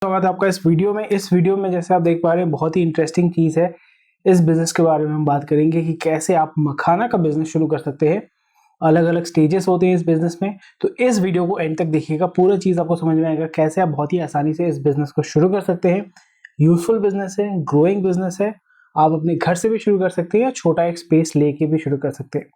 स्वागत है आपका इस वीडियो में जैसे आप देख पा रहे हैं बहुत ही इंटरेस्टिंग चीज़ है। इस बिज़नेस के बारे में हम बात करेंगे कि कैसे आप मखाना का बिज़नेस शुरू कर सकते हैं। अलग अलग स्टेजेस होते हैं इस बिज़नेस में, तो इस वीडियो को एंड तक देखिएगा, पूरा चीज़ आपको समझ में आएगा कैसे आप बहुत ही आसानी से इस बिज़नेस को शुरू कर सकते हैं। यूजफुल बिज़नेस है, ग्रोइंग बिज़नेस है, आप अपने घर से भी शुरू कर सकते हैं या छोटा एक स्पेस लेके भी शुरू कर सकते हैं।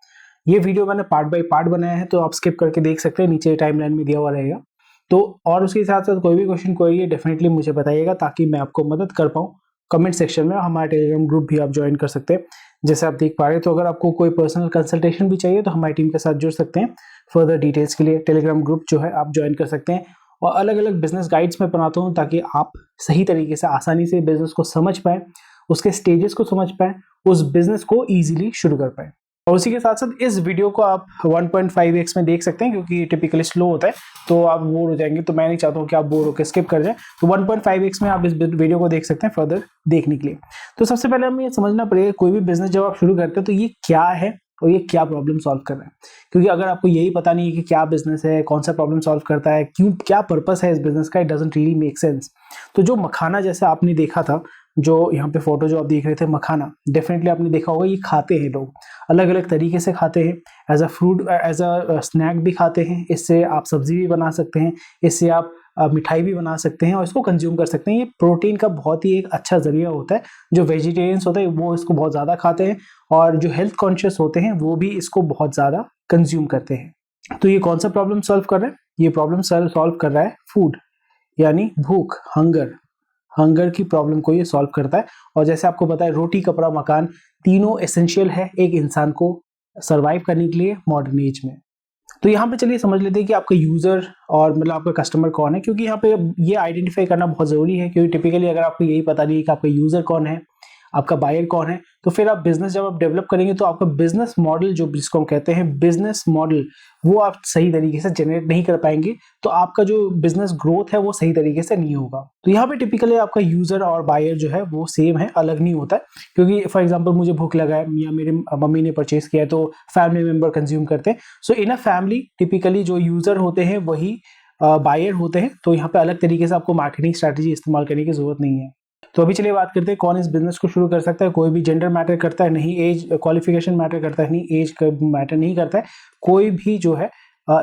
ये वीडियो मैंने पार्ट बाय पार्ट बनाया है, तो आप स्किप करके देख सकते हैं, नीचे टाइमलाइन में दिया हुआ रहेगा। तो और उसके साथ साथ कोई भी क्वेश्चन कोई है डेफिनेटली मुझे बताइएगा ताकि मैं आपको मदद कर पाऊँ। कमेंट सेक्शन में हमारे टेलीग्राम ग्रुप भी आप ज्वाइन कर सकते हैं, जैसे आप देख पा रहे हैं। तो अगर आपको कोई पर्सनल कंसल्टेशन भी चाहिए तो हमारी टीम के साथ जुड़ सकते हैं। फर्दर डिटेल्स के लिए टेलीग्राम ग्रुप जो है आप ज्वाइन कर सकते हैं। और अलग अलग बिजनेस गाइड्स मैं बनाता हूँ ताकि आप सही तरीके से आसानी से बिजनेस को समझ पाएँ, उसके स्टेजेस को समझ पाएँ, उस बिजनेस को ईजिली शुरू कर पाएँ। और उसी के साथ साथ इस वीडियो को आप 1.5x में देख सकते हैं क्योंकि टिपिकली स्लो होता है, तो आप बोर हो जाएंगे। तो मैं नहीं चाहता हूँ कि आप बोर होकर स्किप कर जाएं, तो 1.5x में आप इस वीडियो को देख सकते हैं फर्दर देखने के लिए। तो सबसे पहले हमें ये समझना पड़ेगा कोई भी बिजनेस जब आप शुरू करते हैं तो ये क्या है और ये क्या प्रॉब्लम सॉल्व कर रहा है। क्योंकि अगर आपको यही पता नहीं है कि क्या बिजनेस है, कौन सा प्रॉब्लम सॉल्व करता है, क्यों, क्या पर्पस है इस बिजनेस का, it doesn't really make sense. तो जो मखाना जैसे आपने देखा था, जो यहाँ पे फोटो जो आप देख रहे थे मखाना, डेफिनेटली आपने देखा होगा ये खाते हैं लोग, अलग अलग तरीके से खाते हैं। As a fruit, as a snack भी खाते हैं, इससे आप सब्जी भी बना सकते हैं, इससे आप मिठाई भी बना सकते हैं और इसको कंज्यूम कर सकते हैं। ये प्रोटीन का बहुत ही एक अच्छा जरिया होता है। जो वेजिटेरियंस होते हैं वो इसको बहुत ज़्यादा खाते हैं और जो हेल्थ कॉन्शियस होते हैं वो भी इसको बहुत ज़्यादा कंज्यूम करते हैं। तो ये कौन सा प्रॉब्लम सॉल्व कर रहा है? ये प्रॉब्लम सॉल्व कर रहा है फूड, यानी भूख, हंगर की प्रॉब्लम को ये सॉल्व करता है। और जैसे आपको पता है रोटी, कपड़ा, मकान तीनों एसेंशियल है एक इंसान को सरवाइव करने के लिए मॉडर्न एज में। तो यहाँ पे चलिए समझ लेते हैं कि आपका यूजर और मतलब आपका कस्टमर कौन है, क्योंकि यहाँ पे ये आइडेंटिफाई करना बहुत जरूरी है। क्योंकि टिपिकली अगर आपको यही पता नहीं है कि आपका यूजर कौन है, आपका बायर कौन है, तो फिर आप बिजनेस जब आप डेवलप करेंगे तो आपका बिजनेस मॉडल, जो जिसको हम कहते हैं बिजनेस मॉडल, वो आप सही तरीके से जनरेट नहीं कर पाएंगे। तो आपका जो बिजनेस ग्रोथ है वो सही तरीके से नहीं होगा। तो यहाँ पे टिपिकली आपका यूजर और बायर जो है वो सेम है, अलग नहीं होता है। क्योंकि फॉर एग्जाम्पल मुझे भूख लगा है या मेरे मम्मी ने परचेज किया है तो फैमिली मेंबर कंज्यूम करते हैं। सो इन अ फैमिली टिपिकली जो यूजर होते हैं वही बायर होते हैं। तो यहाँ पे अलग तरीके से आपको मार्केटिंग स्ट्रेटेजी इस्तेमाल करने की जरूरत नहीं है। तो अभी चलिए बात करते हैं कौन इस बिजनेस को शुरू कर सकता है। कोई भी जेंडर मैटर करता है नहीं, एज क्वालिफिकेशन मैटर करता है नहीं, एज मैटर नहीं करता है। कोई भी जो है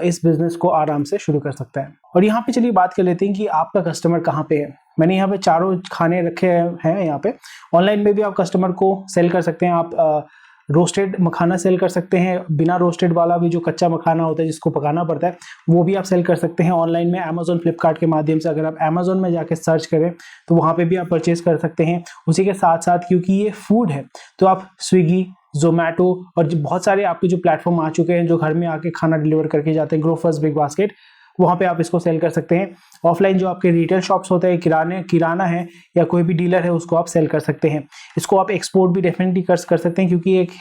इस बिजनेस को आराम से शुरू कर सकता है। और यहाँ पे चलिए बात कर लेते हैं कि आपका कस्टमर कहाँ पे है। मैंने यहाँ पे चारों खाने रखे हैं। यहाँ पे ऑनलाइन में भी आप कस्टमर को सेल कर सकते हैं। आप रोस्टेड मखाना सेल कर सकते हैं, बिना रोस्टेड वाला भी जो कच्चा मखाना होता है जिसको पकाना पड़ता है वो भी आप सेल कर सकते हैं ऑनलाइन में, अमेजोन, फ्लिपकार्ट के माध्यम से। अगर आप अमेजोन में जाके सर्च करें तो वहाँ पे भी आप परचेज कर सकते हैं। उसी के साथ साथ क्योंकि ये फूड है तो आप स्विगी, जोमेटो और बहुत सारे आपके जो प्लेटफॉर्म आ चुके हैं जो घर में आके खाना डिलीवर करके जाते हैं, ग्रोफर्स, बिग बास्केट, वहाँ पे आप इसको सेल कर सकते हैं। ऑफलाइन जो आपके रिटेल शॉप्स होते हैं, किराना है या कोई भी डीलर है, उसको आप सेल कर सकते हैं। इसको आप एक्सपोर्ट भी डेफिनेटली कर सकते हैं क्योंकि एक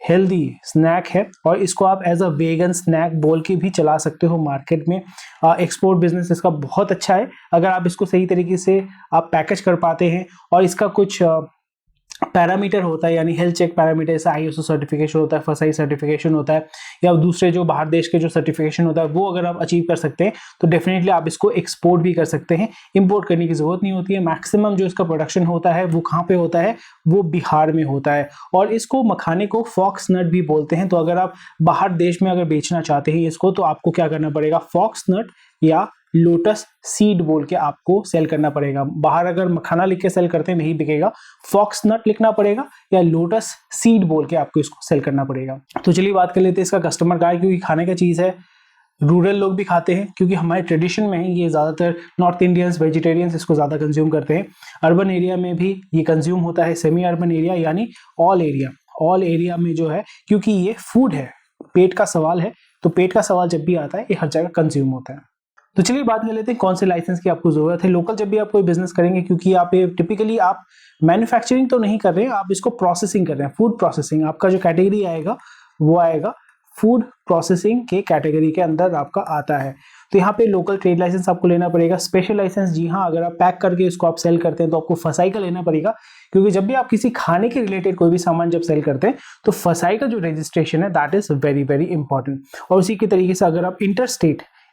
हेल्दी स्नैक है और इसको आप एज अ वेगन स्नैक बोल के भी चला सकते हो मार्केट में। एक्सपोर्ट बिजनेस इसका बहुत अच्छा है अगर आप इसको सही तरीके से आप पैकेज कर पाते हैं। और इसका कुछ पैरामीटर होता है, यानी हेल्थ चेक पैरामीटर, जैसे आईएसओ सर्टिफिकेशन होता है, फसाई सर्टिफिकेशन होता है, या दूसरे जो बाहर देश के जो सर्टिफिकेशन होता है, वो अगर आप अचीव कर सकते हैं तो डेफिनेटली आप इसको एक्सपोर्ट भी कर सकते हैं। इंपोर्ट करने की जरूरत नहीं होती है। मैक्सिमम जो इसका प्रोडक्शन होता है वो कहाँ पे होता है? वो बिहार में होता है। और इसको मखाने को फॉक्स नट भी बोलते हैं। तो अगर आप बाहर देश में अगर बेचना चाहते हैं इसको, तो आपको क्या करना पड़ेगा? फॉक्स नट या लोटस सीड बोल के आपको सेल करना पड़ेगा। बाहर अगर मखाना लिख के सेल करते हैं नहीं बिकेगा, फॉक्स नट लिखना पड़ेगा या लोटस सीड बोल के आपको इसको सेल करना पड़ेगा। तो चलिए बात कर लेते हैं इसका कस्टमर का है, क्योंकि खाने का चीज है, रूरल लोग भी खाते हैं क्योंकि हमारे ट्रेडिशन में है। ये ज्यादातर नॉर्थ इंडियंस, वेजिटेरियंस इसको ज्यादा कंज्यूम करते हैं। अर्बन एरिया में भी ये कंज्यूम होता है, सेमी अर्बन एरिया यानी ऑल एरिया में जो है, क्योंकि ये फूड है, पेट का सवाल है। तो पेट का सवाल जब भी आता है ये हर जगह कंज्यूम होता है। तो चलिए बात कर लेते हैं कौन से लाइसेंस की आपको जरूरत है लोकल जब भी आप कोई बिजनेस करेंगे, क्योंकि आप ये टिपिकली आप मैन्युफैक्चरिंग तो नहीं कर रहे हैं, आप इसको प्रोसेसिंग कर रहे हैं, फूड प्रोसेसिंग। आपका जो कैटेगरी आएगा वो आएगा फूड प्रोसेसिंग के कैटेगरी के अंदर आपका आता है। तो यहाँ पे लोकल ट्रेड लाइसेंस आपको लेना पड़ेगा। स्पेशल लाइसेंस, जी हाँ, अगर आप पैक करके इसको आप सेल करते हैं तो आपको फसाई का लेना पड़ेगा, क्योंकि जब भी आप किसी खाने के रिलेटेड कोई भी सामान जब सेल करते हैं तो फसाई का जो रजिस्ट्रेशन है that is very very important. और उसी के तरीके से अगर आप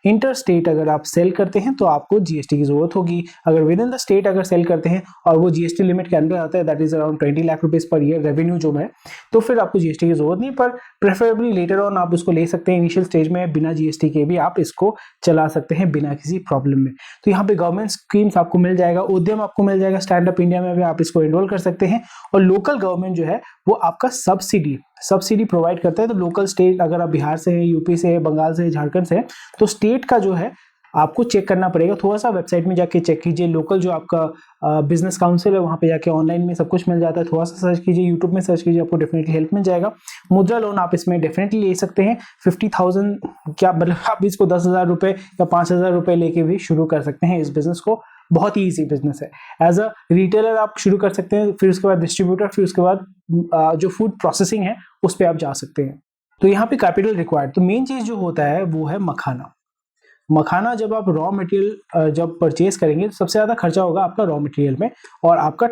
इंटर स्टेट अगर आप सेल करते हैं तो आपको जीएसटी की जरूरत होगी। अगर विद इन द स्टेट अगर सेल करते हैं और वो जीएसटी लिमिट के अंदर आता है, that is around 20 lakh rupees per year revenue जो है, तो फिर आपको जीएसटी की जरूरत नहीं, पर प्रेफरेबली लेटर ऑन आप इसको ले सकते हैं। इनिशियल स्टेज में बिना जीएसटी के भी आप इसको चला सकते हैं बिना किसी प्रॉब्लम में। तो यहाँ पे गवर्नमेंट स्कीम्स आपको मिल जाएगा, उद्यम आपको मिल जाएगा, स्टैंड अप इंडिया में भी आप इसको एनरोल कर सकते हैं। और लोकल गवर्नमेंट जो है वो आपका सब्सिडी प्रोवाइड करता है। तो लोकल स्टेट अगर आप बिहार से हैं, यूपी से है, बंगाल से है, झारखंड से है, तो स्टेट का जो है आपको चेक करना पड़ेगा। थोड़ा सा वेबसाइट में जाके चेक कीजिए, लोकल जो आपका बिजनेस काउंसिल है वहाँ पे जाके ऑनलाइन में सब कुछ मिल जाता है। थोड़ा सा सर्च कीजिए, यूट्यूब में सर्च कीजिए, आपको डेफिनेटली हेल्प मिल जाएगा। मुद्रा लोन आप इसमें डेफिनेटली ले सकते हैं। 50,000 क्या मतलब आप इसको 10,000 रुपये या 5,000 रुपये लेके भी शुरू कर सकते हैं इस बिजनेस को। बहुत ही ईजी बिजनेस है। एज अ रिटेलर आप शुरू कर सकते हैं, फिर उसके बाद डिस्ट्रीब्यूटर, फिर उसके बाद जो फूड प्रोसेसिंग है उस पर आप जा सकते हैं। तो यहाँ पे कैपिटल रिक्वायर्ड, तो मेन चीज जो होता है वो है मखाना जब आप रॉ मटेरियल जब परचेज करेंगे तो सबसे ज्यादा खर्चा होगा आपका रॉ मटेरियल में, और आपका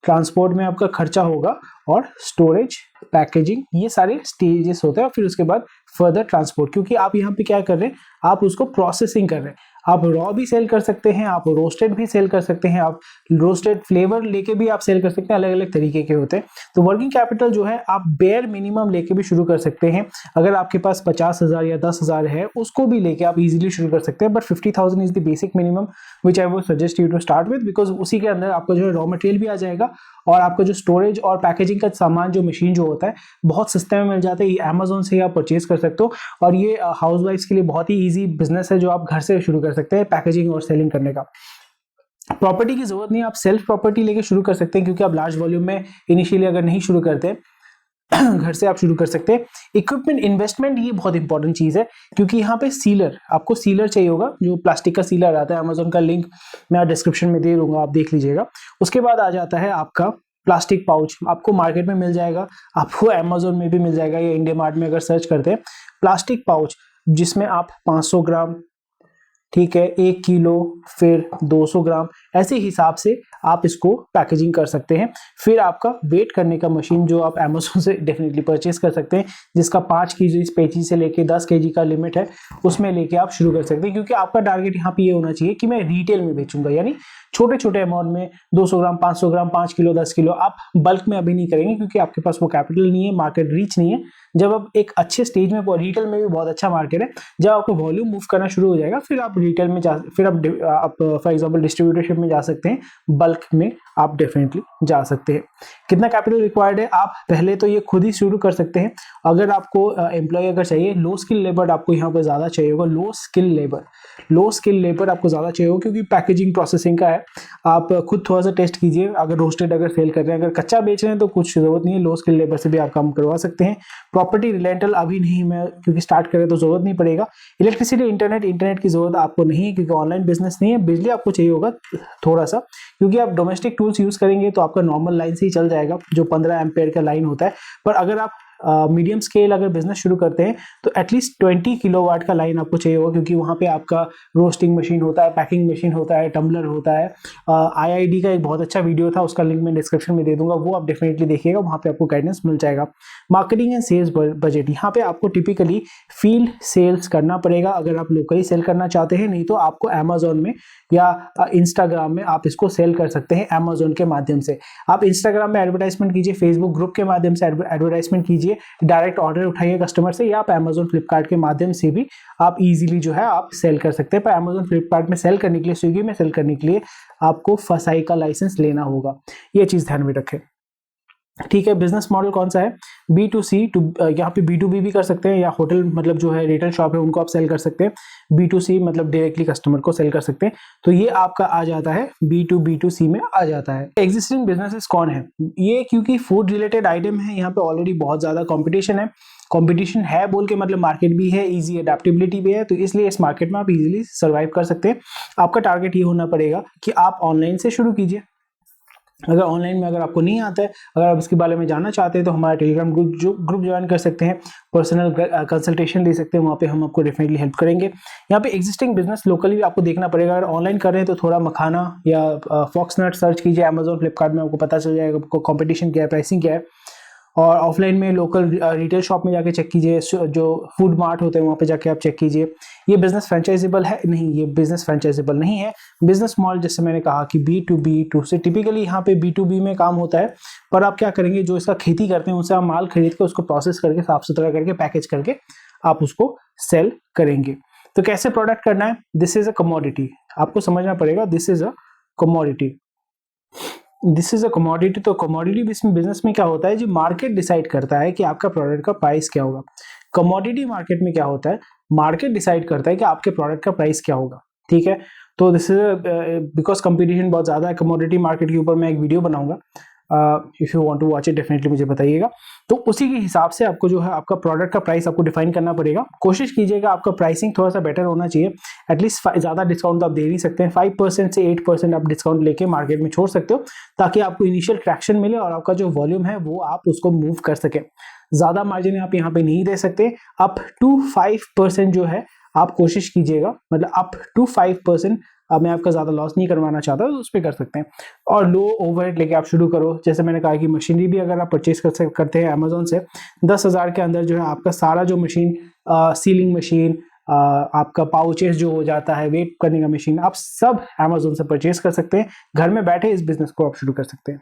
ट्रांसपोर्ट में आपका खर्चा होगा, और स्टोरेज, पैकेजिंग, ये सारे स्टेजेस होते हैं। और फिर उसके बाद फर्दर ट्रांसपोर्ट, क्योंकि आप यहाँ पे क्या कर रहे हैं, आप उसको प्रोसेसिंग कर रहे हैं। आप रॉ भी सेल कर सकते हैं, आप रोस्टेड भी सेल कर सकते हैं, आप रोस्टेड फ्लेवर लेके भी आप सेल कर सकते हैं, अलग अलग तरीके के होते हैं। तो वर्किंग कैपिटल जो है आप बेयर मिनिमम लेके भी शुरू कर सकते हैं। अगर आपके पास 50,000 या 10,000 है उसको भी लेके आप इजीली शुरू कर सकते हैं, but 50,000 is the basic minimum which I would suggest you to start with, because उसी के अंदर आपका जो है रॉ मटेरियल भी आ जाएगा, और आपका जो स्टोरेज और पैकेजिंग का सामान जो मशीन जो होता है बहुत सस्ते में मिल जाता है। ये अमेजोन से आप परचेज कर सकते हो, और ये हाउस वाइफ्स के लिए बहुत ही ईजी बिजनेस है जो आप घर से शुरू कर सकते हैं पैकेजिंग और सेलिंग करने का। प्रॉपर्टी की जरूरत नहीं, आप सेल्फ प्रॉपर्टी लेके शुरू कर सकते हैं, क्योंकि आप लार्ज वॉल्यूम में इनिशियली अगर नहीं शुरू करते घर से आप शुरू कर सकते हैं। इक्विपमेंट इन्वेस्टमेंट, ये बहुत इंपॉर्टेंट चीज है, क्योंकि यहाँ पे आपको सीलर चाहिए होगा, जो प्लास्टिक का सीलर आता है। अमेजोन का लिंक मैं डिस्क्रिप्शन में दे दूंगा, आप देख लीजिएगा। उसके बाद आ जाता है आपका प्लास्टिक पाउच, आपको मार्केट में मिल जाएगा, आपको अमेजोन में भी मिल जाएगा या इंडिया मार्ट में अगर सर्च करते हैं प्लास्टिक पाउच, जिसमें आप 500 ग्राम, ठीक है, 1 किलो, फिर 200 ग्राम, ऐसे हिसाब से आप इसको पैकेजिंग कर सकते हैं। फिर आपका वेट करने का मशीन जो आप अमेजोन से डेफिनेटली परचेज कर सकते हैं, जिसका 5 केजी पेची से लेके 10 केजी का लिमिट है, उसमें लेके आप शुरू कर सकते हैं। क्योंकि आपका टारगेट यहाँ पे ये होना चाहिए कि मैं रिटेल में बेचूंगा, यानी छोटे छोटे अमाउंट में 200 ग्राम, 500 ग्राम, 5 किलो, 10 किलो आप बल्क में अभी नहीं करेंगे, क्योंकि आपके पास वो कैपिटल नहीं है, मार्केट रीच नहीं है। जब आप एक अच्छे स्टेज में, रिटेल में भी बहुत अच्छा मार्केट है, जब आपको वॉल्यूम मूव करना शुरू हो जाएगा, फिर आप रिटेल में फिर आप फॉर एग्जांपल डिस्ट्रीब्यूटरशिप में जा सकते हैं, बल्क में आप डेफिनेटली जा सकते हैं। कितना कैपिटल रिक्वायर्ड है, आप पहले तो ये खुद ही शुरू कर सकते हैं। अगर आपको एम्प्लॉय अगर चाहिए, लो स्किल लेबर आपको यहाँ पे ज्यादा चाहिए होगा, लो स्किल लेबर आपको ज्यादा चाहिए होगा, क्योंकि पैकेजिंग प्रोसेसिंग का है। आप खुद थोड़ा सा टेस्ट कीजिए, अगर रोस्टेड अगर सेल कर रहे हैं, अगर कच्चा बेच रहे हैं तो कुछ जरूरत नहीं है, लो स्किल लेबर से भी आप काम करवा सकते हैं। प्रॉपर्टी रिलेंटल अभी नहीं, मैं क्योंकि स्टार्ट करें तो जरूरत नहीं पड़ेगा। इलेक्ट्रिसिटी, इंटरनेट की जरूरत आपको नहीं है, क्योंकि ऑनलाइन बिजनेस नहीं है। बिजली आपको चाहिए होगा थोड़ा सा, क्योंकि आप डोमेस्टिक टूल्स यूज करेंगे तो आपका नॉर्मल लाइन से ही चल जाएगा, जो 15 एम्पेयर का लाइन होता है। पर अगर आप मीडियम स्केल अगर बिजनेस शुरू करते हैं तो एटलीस्ट 20 किलोवाट का लाइन आपको चाहिए होगा, क्योंकि वहाँ पे आपका रोस्टिंग मशीन होता है, पैकिंग मशीन होता है, टम्बलर होता है। IID का एक बहुत अच्छा वीडियो था, उसका लिंक मैं डिस्क्रिप्शन में दे दूंगा, वो आप डेफिनेटली देखिएगा, वहाँ पे आपको गाइडेंस मिल जाएगा। मार्केटिंग एंड सेल्स बजट, यहाँ पे आपको टिपिकली फील्ड सेल्स करना पड़ेगा अगर आप लोकली सेल करना चाहते हैं, नहीं तो आपको अमेजोन में या इंस्टाग्राम में आप इसको सेल कर सकते हैं। अमेजोन के माध्यम से आप इंस्टाग्राम में एडवर्टाइजमेंट कीजिए, फेसबुक ग्रुप के माध्यम से एडवर्टाइजमेंट कीजिए, डायरेक्ट ऑर्डर उठाइए कस्टमर से, या आप अमेजोन फ्लिपकार्ट के माध्यम से भी आप इजीली जो है आप सेल कर सकते हैं। पर अमेजोन फ्लिपकार्ट में सेल करने के लिए, स्विगी में सेल करने के लिए आपको फसाई का लाइसेंस लेना होगा, ये चीज ध्यान में रखें। ठीक है, बिजनेस मॉडल कौन सा है, B2C टू, यहाँ पे B2B भी कर सकते हैं, या होटल मतलब जो है रिटेल शॉप है उनको आप सेल कर सकते हैं। B2C मतलब डायरेक्टली कस्टमर को सेल कर सकते हैं। तो ये आपका आ जाता है B2B2C में आ जाता है। एग्जिस्टिंग बिजनेसेस कौन है ये, क्योंकि फूड रिलेटेड आइटम है, यहाँ पे ऑलरेडी बहुत ज्यादा कंपटीशन है बोल के मतलब मार्केट भी है, इजी अडेप्टेबिलिटी भी है, तो इसलिए इस मार्केट में आप इजीली सर्वाइव कर सकते हैं। आपका टारगेट ये होना पड़ेगा कि आप ऑनलाइन से शुरू कीजिए। अगर ऑनलाइन में अगर आपको नहीं आता है, अगर आप इसके बारे में जानना चाहते हैं तो हमारा टेलीग्राम ग्रुप ज्वाइन कर सकते हैं, पर्सनल कंसल्टेशन ले सकते हैं, वहाँ पे हम आपको डेफिनेटली हेल्प करेंगे। यहाँ पे एग्जिस्टिंग बिजनेस लोकली भी आपको देखना पड़ेगा। अगर ऑनलाइन कर रहे हैं तो थोड़ा मखाना या फॉक्सनट सर्च कीजिए, अमेजोन फ्लिपकार्ट में आपको पता चल जाएगा आपको कॉम्पिटिशन क्या है, प्राइसिंग क्या है। और ऑफलाइन में लोकल रिटेल शॉप में जाके चेक कीजिए, जो फूड मार्ट होते हैं वहाँ पे जाके आप चेक कीजिए। ये बिजनेस फ्रेंचाइजेबल है? नहीं, ये बिजनेस फ्रेंचाइजेबल नहीं है। बिजनेस मॉडल जैसे मैंने कहा कि B2B2C, टिपिकली यहाँ पे B2B में काम होता है, पर आप क्या करेंगे, जो इसका खेती करते हैं उनसे आप माल खरीद के उसको प्रोसेस करके साफ सुथरा करके पैकेज करके आप उसको सेल करेंगे। तो कैसे प्रोडक्ट करना है? दिस इज अ कमोडिटी, आपको समझना पड़ेगा। This is a commodity, this is a commodity. तो कमोडिटी बिजनेस में क्या होता है, जो मार्केट डिसाइड करता है कि आपका प्रोडक्ट का प्राइस क्या होगा। कमोडिटी मार्केट में क्या होता है, मार्केट डिसाइड करता है कि आपके प्रोडक्ट का प्राइस क्या होगा, ठीक है। तो दिस इज बिकॉज कंपटीशन बहुत ज्यादा है कमोडिटी मार्केट के ऊपर, मैं एक वीडियो बनाऊंगा, if you want to watch it definitely मुझे बताइएगा। तो उसी के हिसाब से आपको जो है आपका प्रोडक्ट का प्राइस आपको डिफाइन करना पड़ेगा। कोशिश कीजिएगा आपका प्राइसिंग थोड़ा सा बेटर होना चाहिए, एटलीस्ट ज़्यादा डिस्काउंट तो आप दे नहीं सकते हैं, 5% से 8% आप डिस्काउंट लेके मार्केट में छोड़ सकते हो, ताकि आपको इनिशियल ट्रैक्शन मिले और आपका जो वॉल्यूम है वो आप उसको मूव कर सके। ज़्यादा मार्जिन आप यहाँ पे नहीं दे सकते, अप टू 5% जो है आप कोशिश कीजिएगा, मतलब अप टू 5%। अब मैं आपका ज़्यादा लॉस नहीं करवाना चाहता, तो उस पर कर सकते हैं। और लो ओवरहेड लेके आप शुरू करो। जैसे मैंने कहा कि मशीनरी भी अगर आप परचेज करते हैं अमेजोन से, 10,000 के अंदर जो है आपका सारा जो मशीन, सीलिंग मशीन, आपका पाउचेस जो हो जाता है, वेट करने का मशीन, आप सब अमेजोन से परचेज कर सकते हैं। घर में बैठे इस बिजनेस को आप शुरू कर सकते हैं।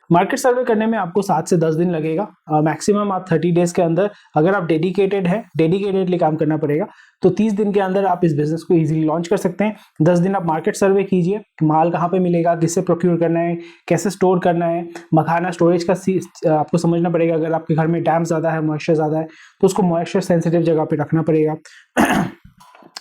मार्केट सर्वे करने में आपको 7 से 10 दिन लगेगा, मैक्सिमम आप 30 डेज के अंदर, अगर आप डेडिकेटेडली काम करना पड़ेगा, तो 30 दिन के अंदर आप इस बिजनेस को इजीली लॉन्च कर सकते हैं। 10 दिन आप मार्केट सर्वे कीजिए, माल कहाँ पे मिलेगा, किससे प्रोक्योर करना है, कैसे स्टोर करना है, मखाना स्टोरेज का आपको समझना पड़ेगा। अगर आपके घर में डैम्प ज़्यादा है, मॉइस्चर ज़्यादा है, तो उसको मॉइस्चर सेंसिटिव जगह पे रखना पड़ेगा।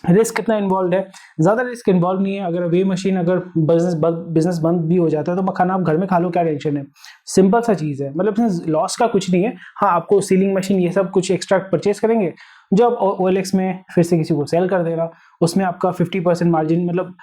रिस्क कितना इन्वॉल्व है, ज़्यादा रिस्क इन्वॉल्व नहीं है। अगर वे मशीन, अगर बिजनेस बंद भी हो जाता है तो मखाना आप घर में खा लो, क्या टेंशन है, सिंपल सा चीज़ है, मतलब लॉस का कुछ नहीं है। हाँ, आपको सीलिंग मशीन ये सब कुछ एक्स्ट्रा परचेज करेंगे, जो आप OLX में फिर से किसी को सेल कर देना, उसमें आपका 50% मार्जिन, मतलब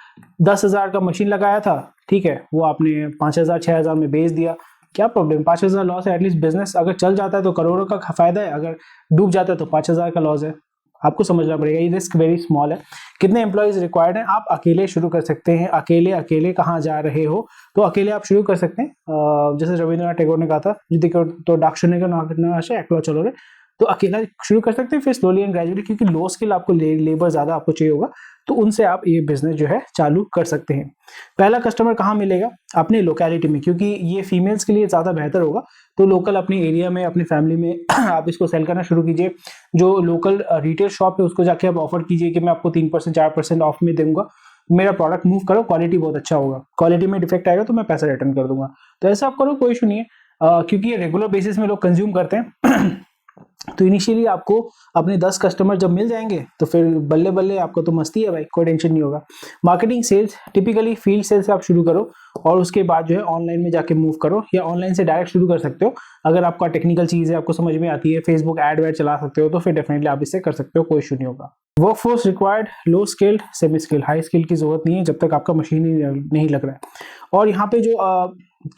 10,000 का मशीन लगाया था, ठीक है, वो आपने 5,000 6,000 में बेच दिया, क्या प्रॉब्लम, 5,000 लॉस है। एटलीस्ट बिजनेस अगर चल जाता है तो करोड़ों का फायदा है, अगर डूब जाता है तो 5,000 का लॉस है। आपको समझना पड़ेगा, ये रिस्क वेरी स्मॉल है। कितने एम्प्लॉयज रिक्वायर्ड हैं, आप अकेले शुरू कर सकते हैं। अकेले कहाँ जा रहे हो, तो अकेले आप शुरू कर सकते हैं। जैसे रविंद्रनाथ टैगोर ने कहा था, तो डाक्शने का आशा एकला चलो रे, तो अकेला शुरू कर सकते हैं, फिर स्लोली एंड ग्रेजुअली, क्योंकि लो स्किल आपको लेबर ज्यादा आपको चाहिए होगा, तो उनसे आप ये बिजनेस जो है चालू कर सकते हैं। पहला कस्टमर कहाँ मिलेगा, अपने लोकेलिटी में, क्योंकि ये फीमेल्स के लिए ज्यादा बेहतर होगा। तो लोकल अपने एरिया में, अपनी फैमिली में आप इसको सेल करना शुरू कीजिए। जो लोकल रिटेल शॉप है उसको जाके आप ऑफर कीजिए कि मैं आपको 3% 4% ऑफ में दूंगा, मेरा प्रोडक्ट मूव करो, क्वालिटी बहुत अच्छा होगा, क्वालिटी में डिफेक्ट आएगा तो मैं पैसा रिटर्न कर दूंगा। तो ऐसा आप करो, कोई इशू नहीं है, क्योंकि ये रेगुलर बेसिस में लोग कंज्यूम करते हैं। तो इनिशियली आपको अपने 10 कस्टमर जब मिल जाएंगे तो फिर बल्ले बल्ले आपको तो मस्ती है भाई, कोई टेंशन नहीं होगा। Marketing sales, typically field sales से आप शुरू करो, और उसके बाद जो है ऑनलाइन में जाके मूव करो, या ऑनलाइन से डायरेक्ट शुरू कर सकते हो। अगर आपका टेक्निकल चीज़ है, आपको समझ में आती है, फेसबुक एड वेड चला सकते हो, तो फिर डेफिनेटली आप इससे कर सकते हो, कोई इशू नहीं होगा। Workforce required, low skilled, semi skill, high skill की जरूरत नहीं है जब तक आपका मशीन ही नहीं लग रहा है। और यहाँ पे जो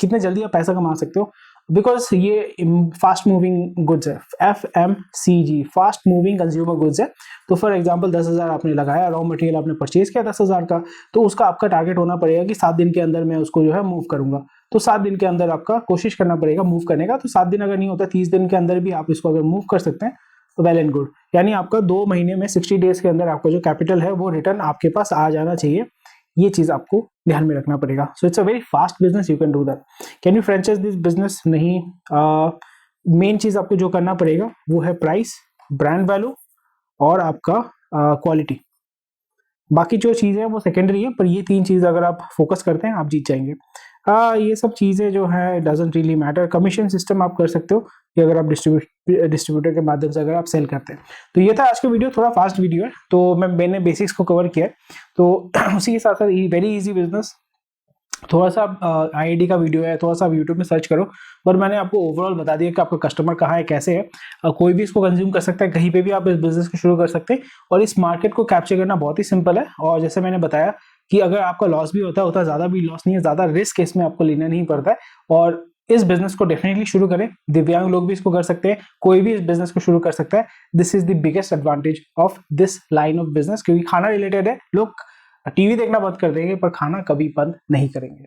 कितने जल्दी आप पैसा कमा सकते हो, बिकॉज ये फास्ट मूविंग गुड्स है, FMCG, fast moving consumer goods है। तो फॉर एग्जांपल 10,000 आपने लगाया, रॉ मटेरियल आपने परचेज किया 10,000 का, तो उसका आपका टारगेट होना पड़ेगा कि 7 दिन के अंदर मैं उसको जो है मूव करूंगा। तो 7 दिन के अंदर आपका कोशिश करना पड़ेगा मूव करने का। तो 7 दिन अगर नहीं होता, 30 दिन के अंदर भी आप इसको अगर मूव कर सकते हैं तो वेल एंड गुड। यानी आपका 2 महीने में 60 डेज के अंदर आपका जो कैपिटल है वो रिटर्न आपके पास आ जाना चाहिए। ये चीज आपको ध्यान में रखना पड़ेगा। So it's a very fast business, you can do that. Can you franchise this business? नहीं। मेन चीज आपको जो करना पड़ेगा वो है प्राइस, ब्रांड वैल्यू और आपका क्वालिटी। बाकी जो चीज़ें हैं वो सेकेंडरी है, पर ये 3 चीज़ अगर आप फोकस करते हैं आप जीत जाएंगे। ये सब चीज़ें जो है doesn't really matter. Commission system आप कर सकते हो कि अगर आप डिस्ट्रीब्यूटर के माध्यम से अगर आप सेल करते हैं। तो ये था आज का वीडियो, थोड़ा फास्ट वीडियो है, तो मैंने बेसिक्स को कवर किया है। तो उसी के साथ साथ वेरी इजी बिजनेस, थोड़ा सा IIT का वीडियो है, थोड़ा सा आप यूट्यूब में सर्च करो, पर मैंने आपको ओवरऑल बता दिया कि आपका कस्टमर कहाँ है, कैसे है। कोई भी इसको कंज्यूम कर सकता है, कहीं पे भी आप इस बिजनेस को शुरू कर सकते हैं, और इस मार्केट को कैप्चर करना बहुत ही सिंपल है। और जैसे मैंने बताया कि अगर आपका लॉस भी होता है ज़्यादा भी लॉस नहीं है, ज़्यादा रिस्क इसमें आपको लेना नहीं पड़ता है। और इस बिजनेस को डेफिनेटली शुरू करें, दिव्यांग लोग भी इसको कर सकते हैं, कोई भी इस बिजनेस को शुरू कर सकता है। This is the biggest advantage of this line of business, क्योंकि खाना रिलेटेड है। लोग टीवी देखना बंद कर देंगे पर खाना कभी बंद नहीं करेंगे।